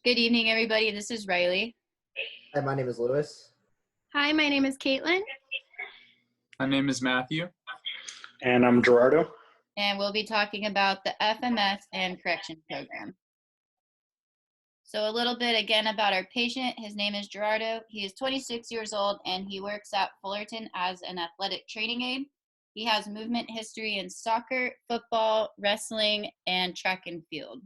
Good evening, everybody. This is Riley. Hi, my name is Lewis. Hi, my name is Caitlin. My name is Matthew. And I'm Gerardo. And we'll be talking about the FMS and correction program. So a little bit again about our patient. His name is Gerardo. He is 26 years old and he works at Fullerton as an athletic training aide. He has movement history in soccer, football, wrestling, and track and field.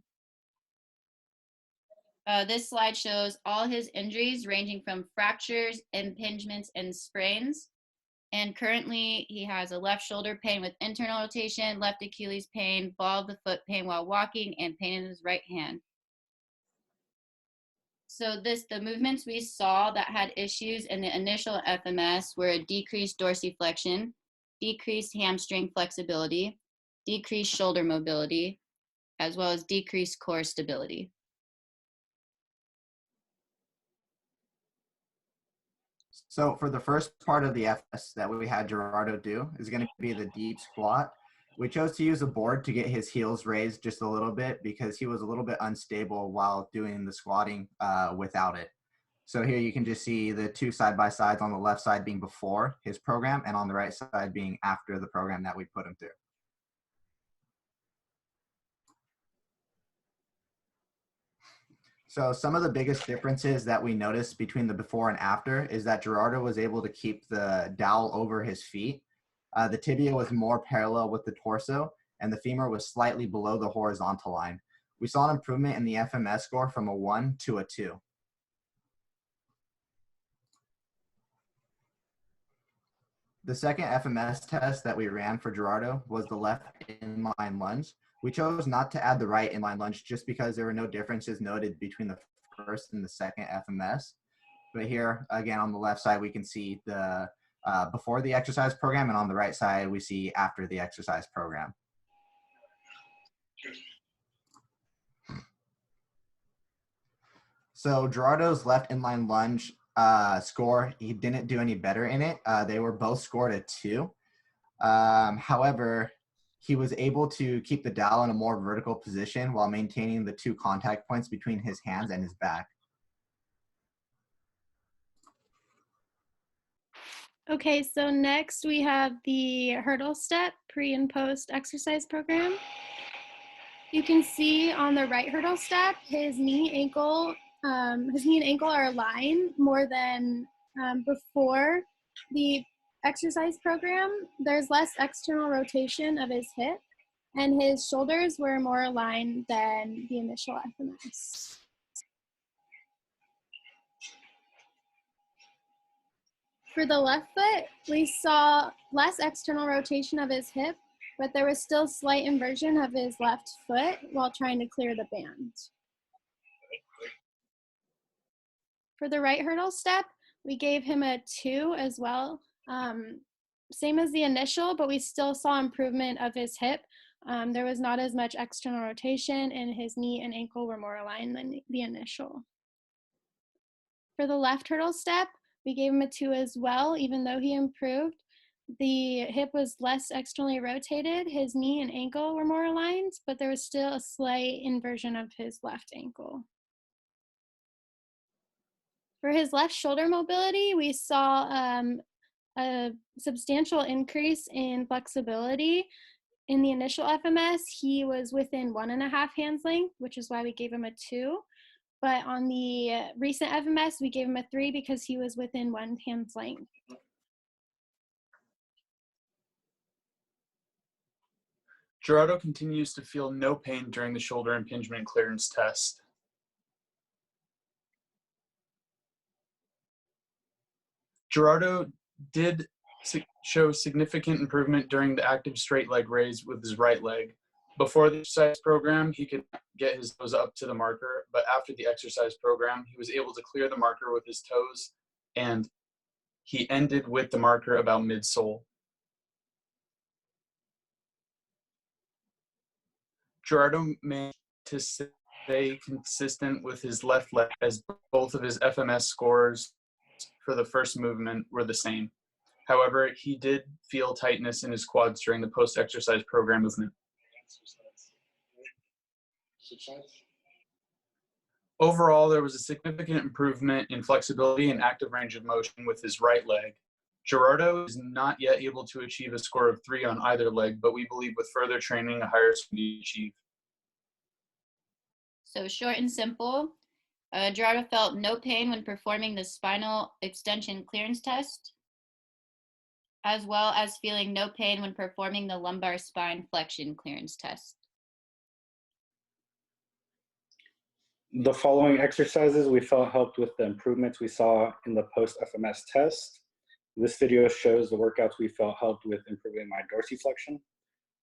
This slide shows all his injuries ranging from fractures, impingements, and sprains. And currently he has a left shoulder pain with internal rotation, left Achilles pain, ball of the foot pain while walking, and pain in his right hand. So the movements we saw that had issues in the initial FMS were a decreased dorsiflexion, decreased hamstring flexibility, decreased shoulder mobility, as well as decreased core stability. So for the first part of the FS that we had Gerardo do is going to be the deep squat. We chose to use a board to get his heels raised just a little bit because he was a little bit unstable while doing the squatting without it. So here you can just see the two side-by-sides, on the left side being before his program and on the right side being after the program that we put him through. So some of the biggest differences that we noticed between the before and after is that Gerardo was able to keep the dowel over his feet. The tibia was more parallel with the torso, and the femur was slightly below the horizontal line. We saw an improvement in the FMS score from a 1 to a 2. The second FMS test that we ran for Gerardo was the left inline lunge. We chose not to add the right inline lunge just because there were no differences noted between the first and the second FMS. But here, again, on the left side, we can see the before the exercise program, and on the right side, we see after the exercise program. So Gerardo's left inline lunge score, he didn't do any better in it. They were both scored a 2. However, he was able to keep the dowel in a more vertical position while maintaining the 2 contact points between his hands and his back. Okay, so next we have the hurdle step pre and post exercise program. You can see on the right hurdle step, his knee and ankle are aligned more than before the exercise program. There's less external rotation of his hip, and his shoulders were more aligned than the initial FMS. For the left foot, we saw less external rotation of his hip, but there was still slight inversion of his left foot while trying to clear the band. For the right hurdle step, we gave him a 2 as well. Same as the initial, but we still saw improvement of his hip. There was not as much external rotation, and his knee and ankle were more aligned than the initial. For the left hurdle step, we gave him a 2 as well, even though he improved. The hip was less externally rotated, his knee and ankle were more aligned, but there was still a slight inversion of his left ankle. For his left shoulder mobility, we saw a substantial increase in flexibility. In the initial FMS, he was within 1.5 hands length, which is why we gave him a 2. But on the recent FMS, we gave him a 3 because he was within 1 hand's length. Gerardo continues to feel no pain during the shoulder impingement clearance test. Gerardo did show significant improvement during the active straight leg raise with his right leg. Before the exercise program, he could get his toes up to the marker, but after the exercise program, he was able to clear the marker with his toes, and he ended with the marker about midsole. Gerardo managed to stay consistent with his left leg as both of his FMS scores for the first movement were the same. However, he did feel tightness in his quads during the post-exercise program movement. Overall, there was a significant improvement in flexibility and active range of motion with his right leg. Gerardo is not yet able to achieve a score of 3 on either leg, but we believe with further training, a higher score can be achieved. So short and simple, Gerardo felt no pain when performing the spinal extension clearance test, as well as feeling no pain when performing the lumbar spine flexion clearance test. The following exercises we felt helped with the improvements we saw in the post-FMS test. This video shows the workouts we felt helped with improving my dorsiflexion.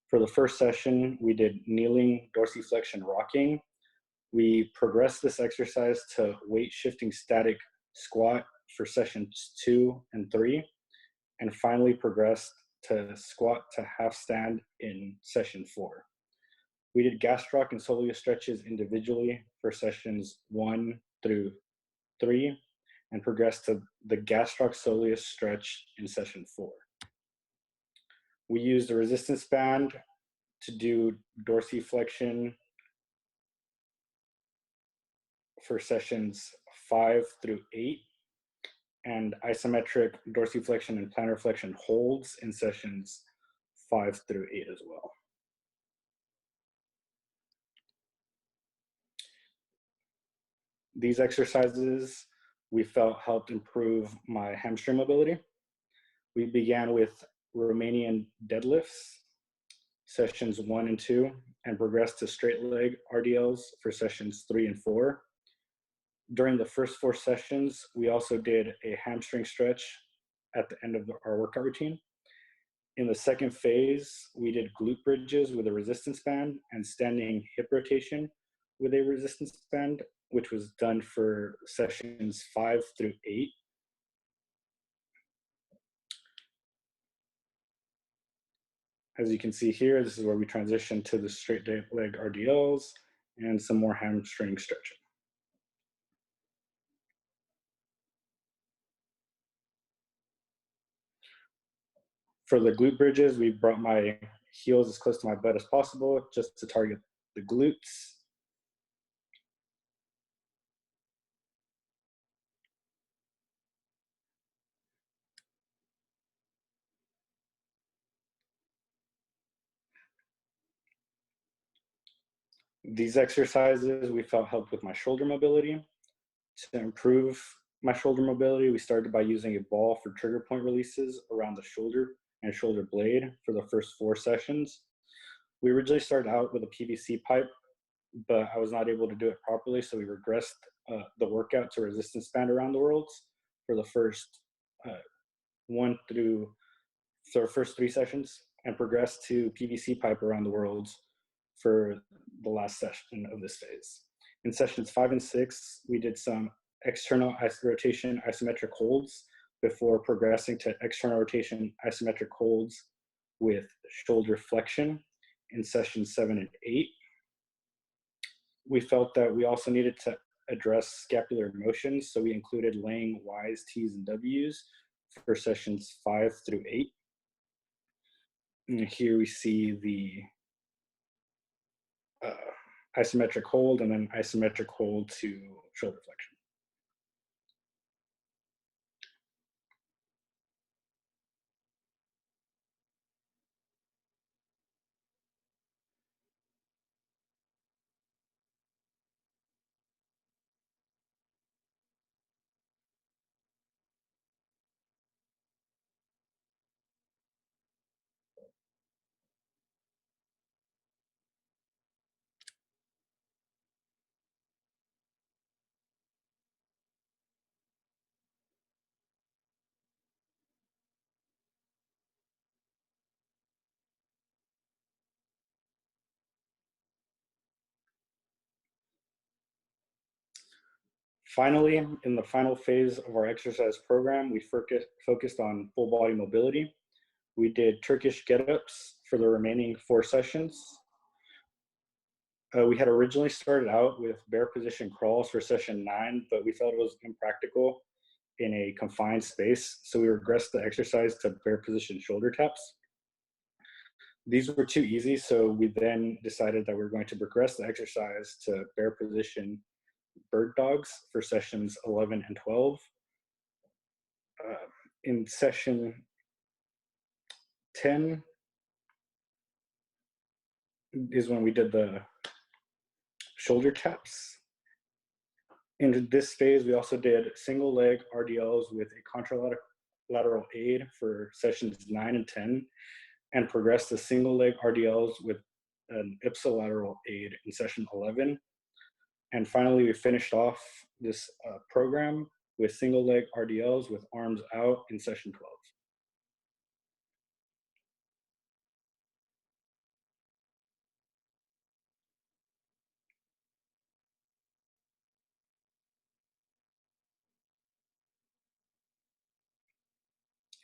For the first session, we did kneeling dorsiflexion rocking. We progressed this exercise to weight shifting static squat for sessions 2 and 3, and finally progressed to squat to half stand in session 4. We did gastroc and soleus stretches individually for sessions 1 through 3 and progressed to the gastroc soleus stretch in session 4. We used a resistance band to do dorsiflexion for sessions 5 through 8 and isometric dorsiflexion and plantar flexion holds in sessions 5 through 8 as well. These exercises we felt helped improve my hamstring mobility. We began with Romanian deadlifts, sessions 1 and 2, and progressed to straight leg RDLs for sessions 3 and 4. During the first 4 sessions, we also did a hamstring stretch at the end of our workout routine. In the second phase, we did glute bridges with a resistance band and standing hip rotation with a resistance band, which was done for sessions 5 through 8. As you can see here, this is where we transition to the straight leg RDLs and some more hamstring stretching. For the glute bridges, we brought my heels as close to my butt as possible just to target the glutes. These exercises we felt helped with my shoulder mobility. To improve my shoulder mobility, we started by using a ball for trigger point releases around the shoulder and shoulder blade for the first 4 sessions. We originally started out with a PVC pipe, but I was not able to do it properly, so we regressed the workout to resistance band around the worlds for the first 3 sessions, and progressed to PVC pipe around the worlds for the last session of this phase. In sessions 5 and 6, we did some external rotation isometric holds before progressing to external rotation isometric holds with shoulder flexion in sessions 7 and 8. We felt that we also needed to address scapular motions, so we included laying Ys, Ts, and Ws for sessions 5 through 8. And here we see the isometric hold and then isometric hold to shoulder flexion. Finally, in the final phase of our exercise program, we focused on full body mobility. We did Turkish get-ups for the remaining 4 sessions. We had originally started out with bare position crawls for session 9, but we felt it was impractical in a confined space, so we regressed the exercise to bare position shoulder taps. These were too easy, so we then decided that we were going to progress the exercise to bare position bird dogs for sessions 11 and 12. In session 10 is when we did the shoulder taps. In this phase, we also did single leg RDLs with a contralateral aid for sessions 9 and 10, and progressed to single leg RDLs with an ipsilateral aid in session 11. And finally, we finished off this program with single leg RDLs with arms out in session 12.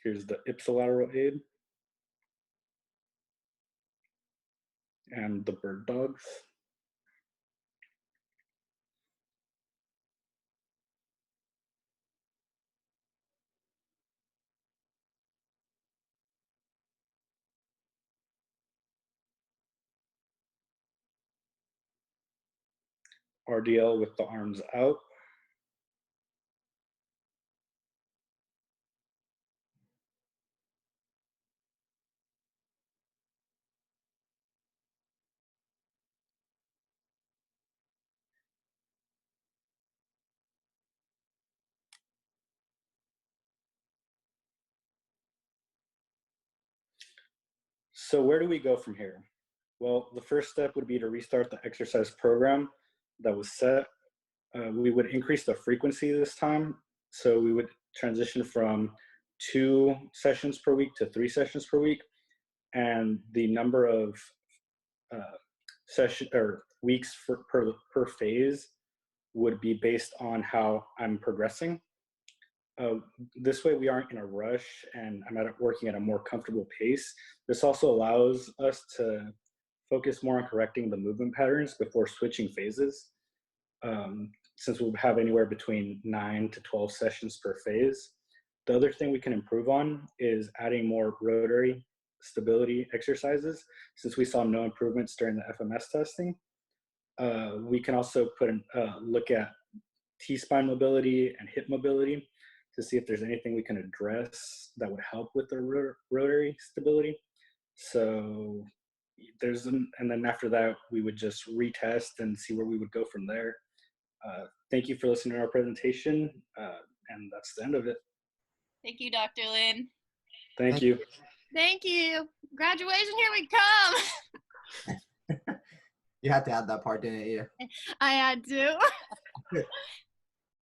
Here's the ipsilateral aid and the bird dogs. RDL with the arms out. So where do we go from here? Well, the first step would be to restart the exercise program that was set. We would increase the frequency this time. So we would transition from 2 sessions per week to 3 sessions per week. And the number of weeks per phase would be based on how I'm progressing. This way we aren't in a rush and I'm working at a more comfortable pace. This also allows us to focus more on correcting the movement patterns before switching phases. Since we'll have anywhere between 9 to 12 sessions per phase. The other thing we can improve on is adding more rotary stability exercises. Since we saw no improvements during the FMS testing, we can also look at T-spine mobility and hip mobility to see if there's anything we can address that would help with the rotary stability. So and then after that, we would just retest and see where we would go from there. Thank you for listening to our presentation, and that's the end of it. Thank you, Dr. Lin. Thank you. Thank you. Graduation, here we come. You had to add that part, didn't you? I had to.